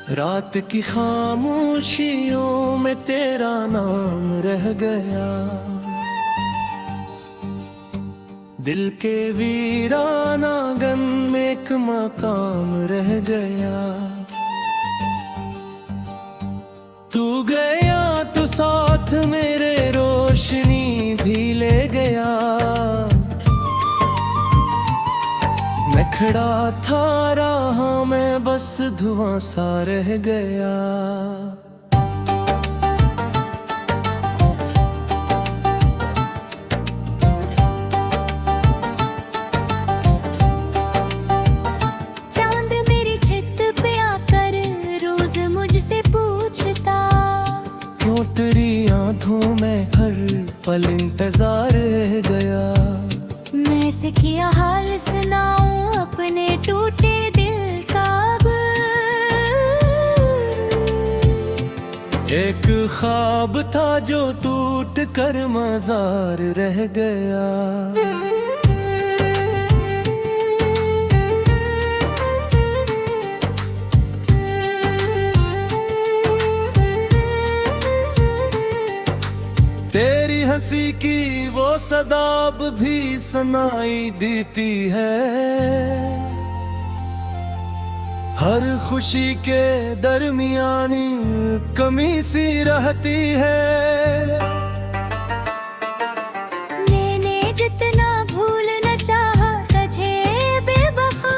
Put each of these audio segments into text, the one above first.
रात की खामोशियों में तेरा नाम रह गया, दिल के वीराना गन में एक मकाम रह गया। तू गया तो साथ मेरे रोशनी भी ले गया। मैं खड़ा था राह में बस धुआं सा रह गया। चांद मेरी छत पे आकर रोज मुझसे पूछता, क्यों तेरी आंखों में हर पल इंतजार रह गया। मैं से किया हाल सुनाऊं अपने टूटे दिल का अब। एक ख्वाब था जो टूट कर मजार रह गया। तेरी हंसी की वो सदाब भी सुनाई देती है, हर खुशी के दरमियानी कमी सी रहती है। मैंने जितना भूलना चाहा तुझे बेवफा,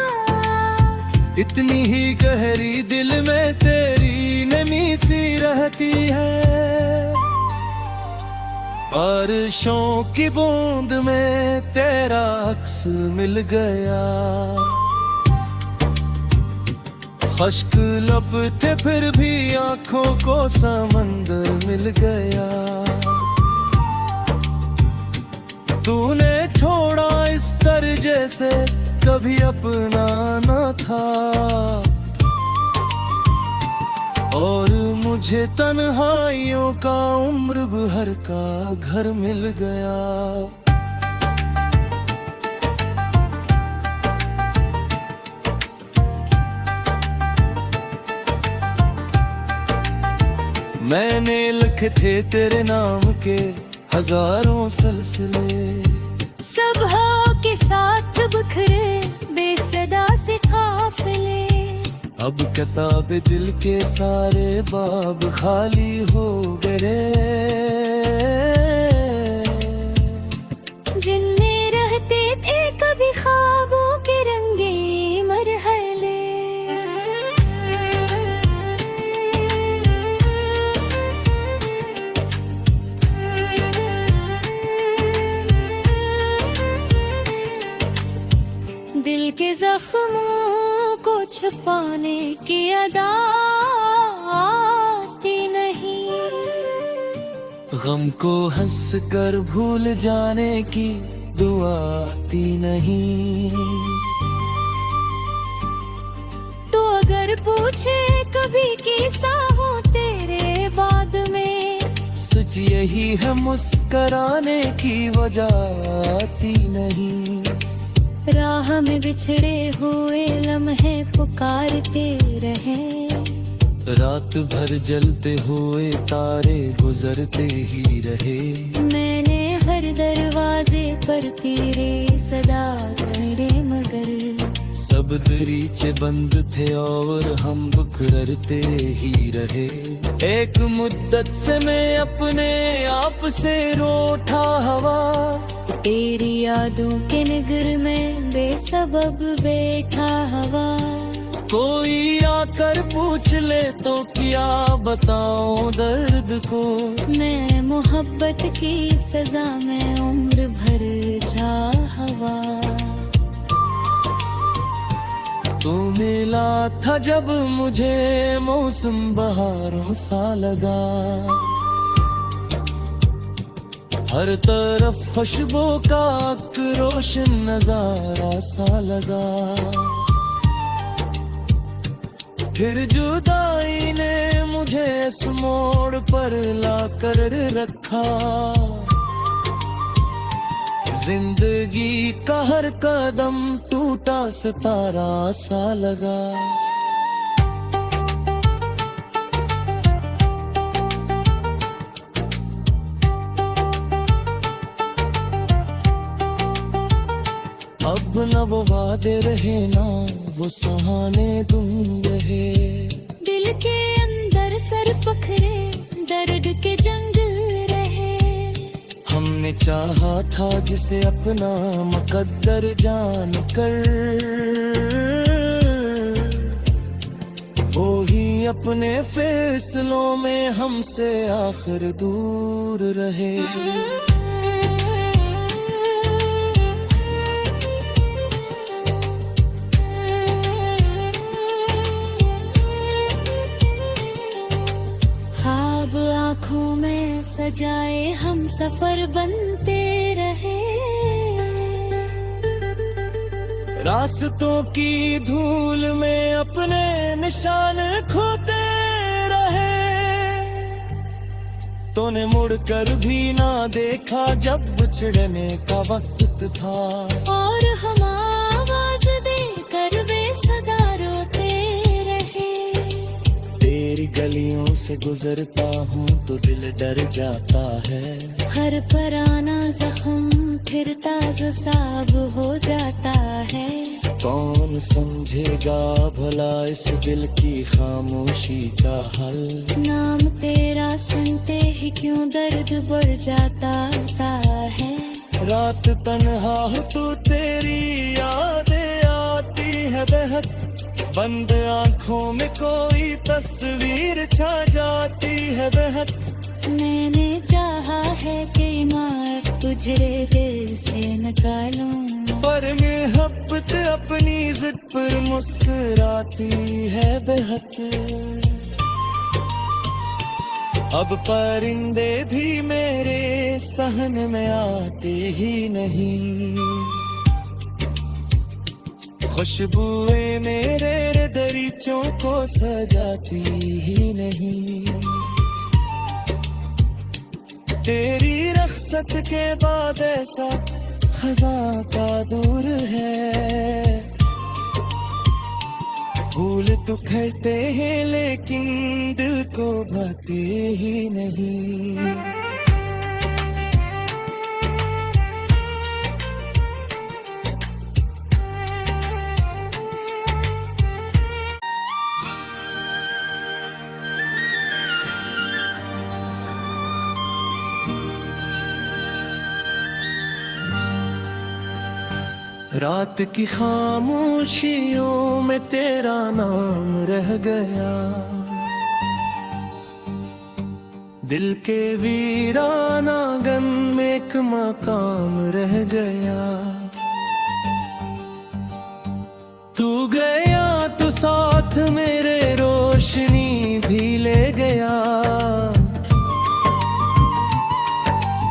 इतनी ही गहरी दिल में तेरी नमी सी रहती है। बारिशों की बूंद में तेरा अक्स मिल गया। खुश्क लब थे फिर भी आंखों को समंदर मिल गया। तूने छोड़ा इस तरह जैसे कभी अपना न था, और मुझे तन्हाइयों का उम्र भर का घर मिल गया। मैंने लिखे थे तेरे नाम के हजारों सिलसिले, सब हो के साथ बिखरे बेसदा से काफिले। अब किताब दिल के सारे बाब खाली हो गए, जिनमें रहते थे कभी ख्वाबों के रंगे मरहले। दिल के जख्मों को छुपाने की अदा आती नहीं, गम को हंस कर भूल जाने की दुआ आती नहीं। तो अगर पूछे कभी कैसा हो तेरे बाद में, सच यही है मुस्कराने की वजह आती नहीं। राह में बिछड़े हुए लम्हे पुकारते रहे, रात भर जलते हुए तारे गुजरते ही रहे। मैंने हर दरवाजे पर तेरे सदा करे मगर सब दरीचे बंद थे और हम बिखरते ही रहे। एक मुद्दत से मैं अपने आप से रूठा हवा, तेरी यादों के निगर में बेसबब बैठा हवा। कोई आकर पूछ ले तो क्या बताऊं दर्द को, मैं मोहब्बत की सजा में उम्र भर जा हवा। तू मिला था जब मुझे मौसम बहारों सा लगा, हर तरफ खुशबू का रोशन नजारा सा लगा। फिर जुदाई ने मुझे इस मोड़ पर ला कर रखा, जिंदगी का हर कदम टूटा सितारा सा लगा। न वो वादे रहे ना वो सहाने तुम रहे। दिल के अंदर सर पखरे दर्द के जंगल रहे। हमने चाहा था जिसे अपना मुकद्दर जान कर, वो ही अपने फैसलों में हमसे आखिर दूर रहे। ख्वाब आँखों में सजाए हम सफर बनते रहे। रास्तों की धूल में अपने निशान खोते रहे। तूने मुड़कर भी ना देखा जब बिछड़ने का वक्त था। और हम आवाज देकर बेसदा रोते रहे। तेरी गलियों से गुजरता हूँ तो दिल डर जाता है। हर पराना जख्म फिर ताज़ा साब हो जाता है। कौन समझेगा भला इस दिल की खामोशी का हल। नाम तेरा सुनते ही क्यों दर्द बढ़ जाता है। रात तन्हा हो तो तेरी यादें आती है बेहद। बंद आँखों में कोई तस्वीर छा जाती है बेहद। मैंने चाहा है कि मार तुझे दिल से निकालूं, पर मोहब्बत अपनी जिद पर मुस्कुराती है बेहद। अब परिंदे भी मेरे सहन में आते ही नहीं। खुशबुएं मेरे दरीचों को सजाती ही नहीं। तेरी रख्सत के बाद ऐसा खजा का दूर है। फूल तो खिलते हैं लेकिन दिल को भाते ही नहीं। रात की खामोशियों में तेरा नाम रह गया। दिल के वीराना गन में एक मकाम रह गया। तू गया तो साथ मेरे रोशनी भी ले गया।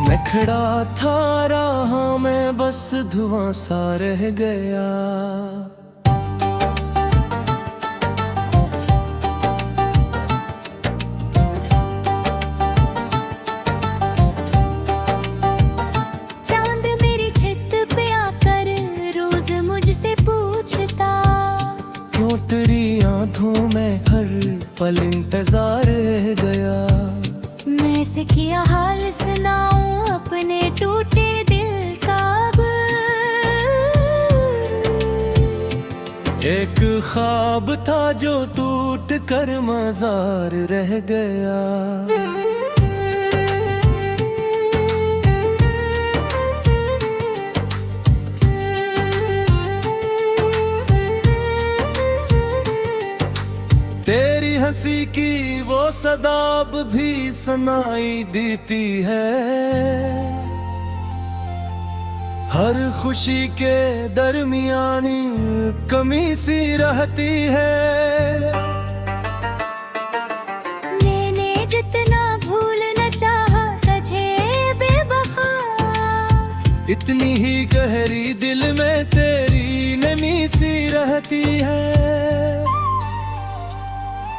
मैं खड़ा था राह में बस धुआं सा रह गया। चांद मेरी छत पे आकर रोज मुझसे पूछता, क्यों तेरी आंखों में हर पल इंतजार रह गया। मैं से किया हाल सुनाऊं अपने टूटे दिल का। एक ख्वाब था जो टूट कर मजार रह गया। तेरी हंसी की वो सदाब भी सुनाई देती है। हर खुशी के दरमियानी कमी सी रहती है। मैंने जितना भूलना चाहा तुझे बेवफा, इतनी ही गहरी दिल में तेरी नमी सी रहती है।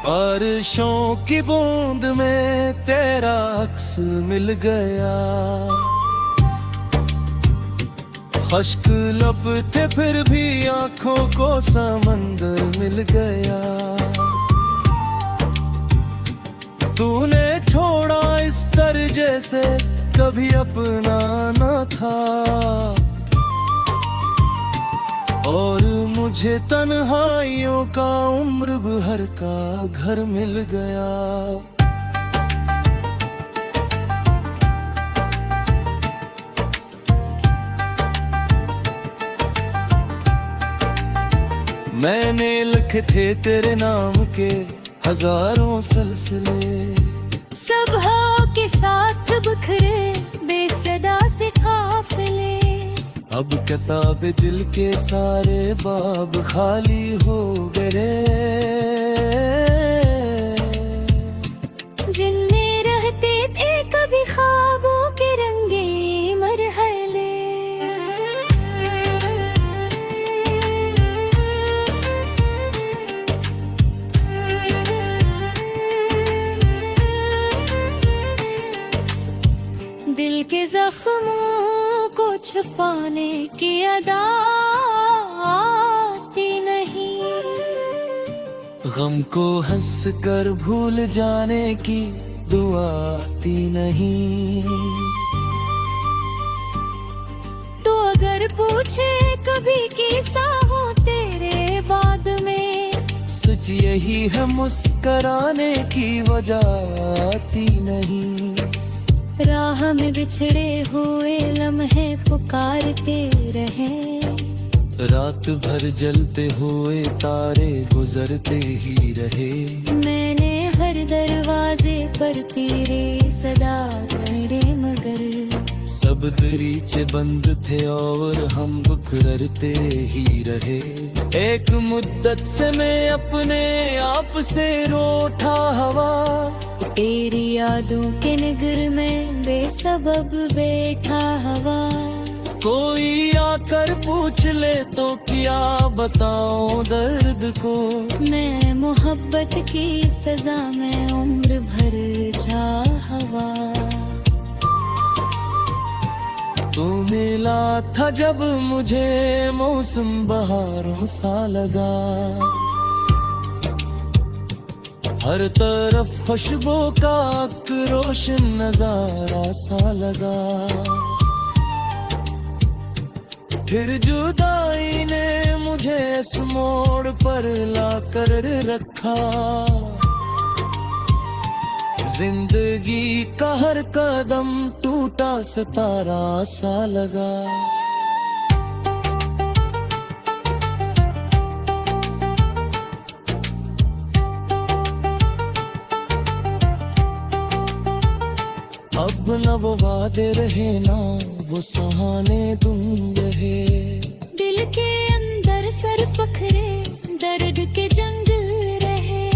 बारिशों की बूंद में तेरा अक्स मिल गया। खुश्क लब थे फिर भी आंखों को समंदर मिल गया। तूने छोड़ा इस दर्जे से कभी अपना न था। और मुझे तन्हाइयों का उम्र भर का घर मिल गया। मैंने लिखे थे तेरे नाम के हजारों सिलसिले, सब हो के साथ बिखरे बेसदा से काफिले। अब किताब दिल के सारे बाब खाली हो गए, जिनमें रहते थे कभी ख्वाबों के रंगे मरहले। दिल के जख्मों को छुपाने की अदा आती नहीं, गम को हंस कर भूल जाने की दुआ आती नहीं। तो अगर पूछे कभी कैसा हो तेरे बाद में, सच यही है मुस्कराने की वजह आती नहीं। राह में बिछड़े हुए लम्हे पुकारते रहे, रात भर जलते हुए तारे गुजरते ही रहे। मैंने हर दरवाजे पर तेरे सदा करे, मगर सब दरीचे बंद थे और हम बिखरते ही रहे। एक मुद्दत से मैं अपने आप से रूठा हवा, तेरी यादों के निगर में बेसबब बैठा हवा। कोई आकर पूछ ले तो क्या बताऊं दर्द को, मैं मोहब्बत की सजा में उम्र भर जा हवा। तू मिला था जब मुझे मौसम बहारों सा लगा, हर तरफ खुशबू का रोशन नजारा सा लगा। फिर जुदाई ने मुझे इस मोड़ पर ला कर रखा, जिंदगी का हर कदम टूटा सितारा सा लगा। अब न वो वादे रहे ना वो सहाने तुम रहे, दिल के अंदर सर फखरे दर्द के जंगल रहे।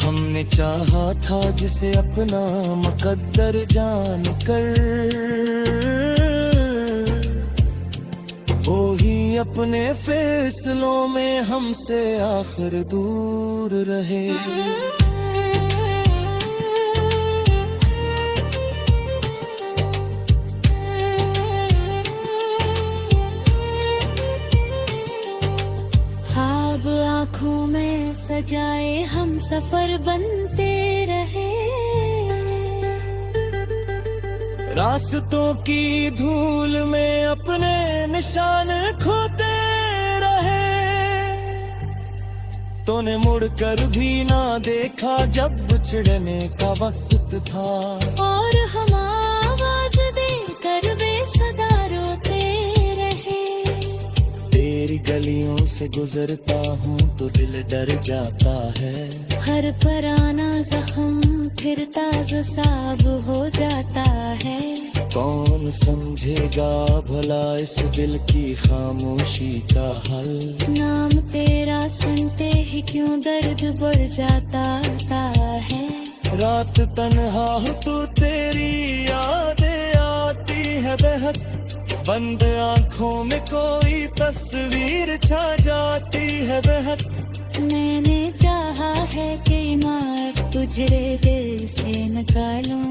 हमने चाहा था जिसे अपना मुकद्दर जान कर, वो ही अपने फैसलों में हमसे आखिर दूर रहे। आँखों में सजाए हम सफर बनते रहे, रास्तों की धूल में अपने निशान खोते रहे। तूने मुड़कर भी ना देखा जब बिछड़ने का वक्त था, और हम आवाज देकर बेसदा रोते रहे। तेरी गलियों से गुजरता हूँ तो दिल डर जाता है, हर पुराना जख्म फिर ताज़ा साब हो जाता है। कौन समझेगा भला इस दिल की खामोशी का हल, नाम तेरा सुनते ही क्यों दर्द बढ़ जाता है। रात तन्हा हूँ तो तेरी यादें आती है बेहद, बंद आँखों में कोई तस्वीर छा जाती है बेहद। मैंने चाहा है कि मार तुझे दिल से निकालूं,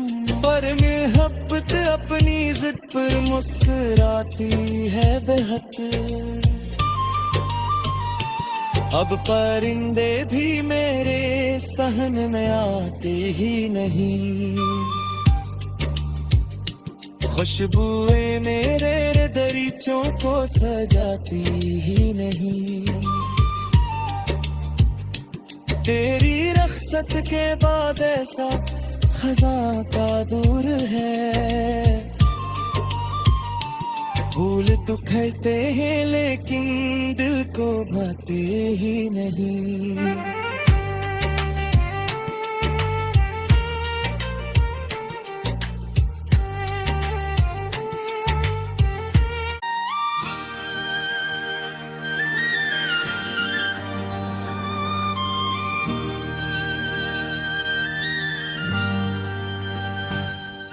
पर मोहब्बत अपनी जिद पर मुस्कुराती है बेहद। अब परिंदे भी मेरे सहन में आते ही नहीं, खुशबुएं मेरे दरी बच्चों को सजाती ही नहीं। तेरी रखसत के बाद ऐसा खज़ां का दूर है। फूल तो खिलते हैं लेकिन दिल को भाते ही नहीं।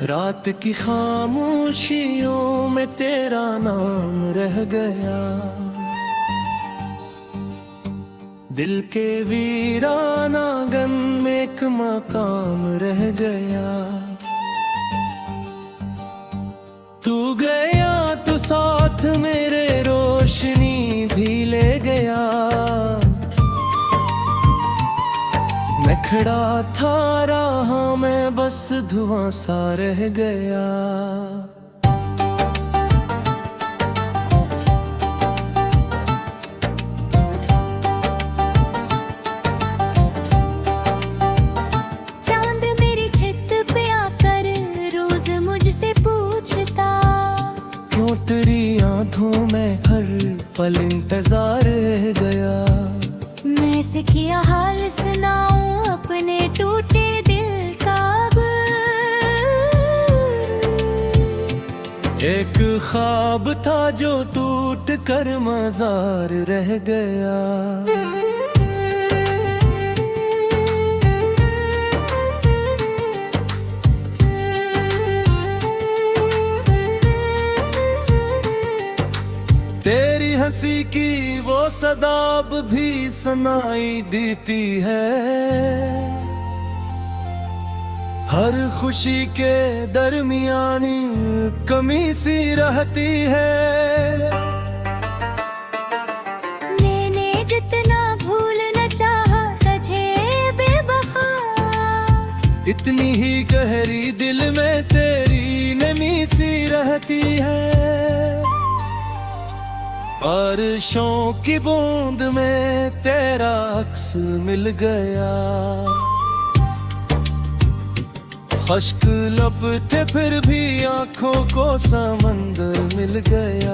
रात की खामोशियों में तेरा नाम रह गया। दिल के वीराना गन में एक मकाम रह गया। तू गया तो साथ मेरे रोशनी भी ले गया। मैं खड़ा था राह में बस धुआं सा रह गया। चांद मेरी छत पे आकर रोज मुझसे पूछता, क्यों तेरी आंखों में हर पल इंतजार रह गया। मैं ऐसे किया हाल सुनाऊं अपने टूटे दिल का अब। एक ख्वाब था जो टूट कर मजार रह गया। तेरी हंसी की वो सदाब भी सुनाई देती है। हर खुशी के दरमियानी कमी सी रहती है। मैंने जितना भूलना चाहा तुझे बेवफा, इतनी ही गहरी दिल में तेरी नमी सी रहती है। बारिशों की बूंद में तेरा अक्स मिल गया। खुश्क लब थे फिर भी आंखों को समंदर मिल गया।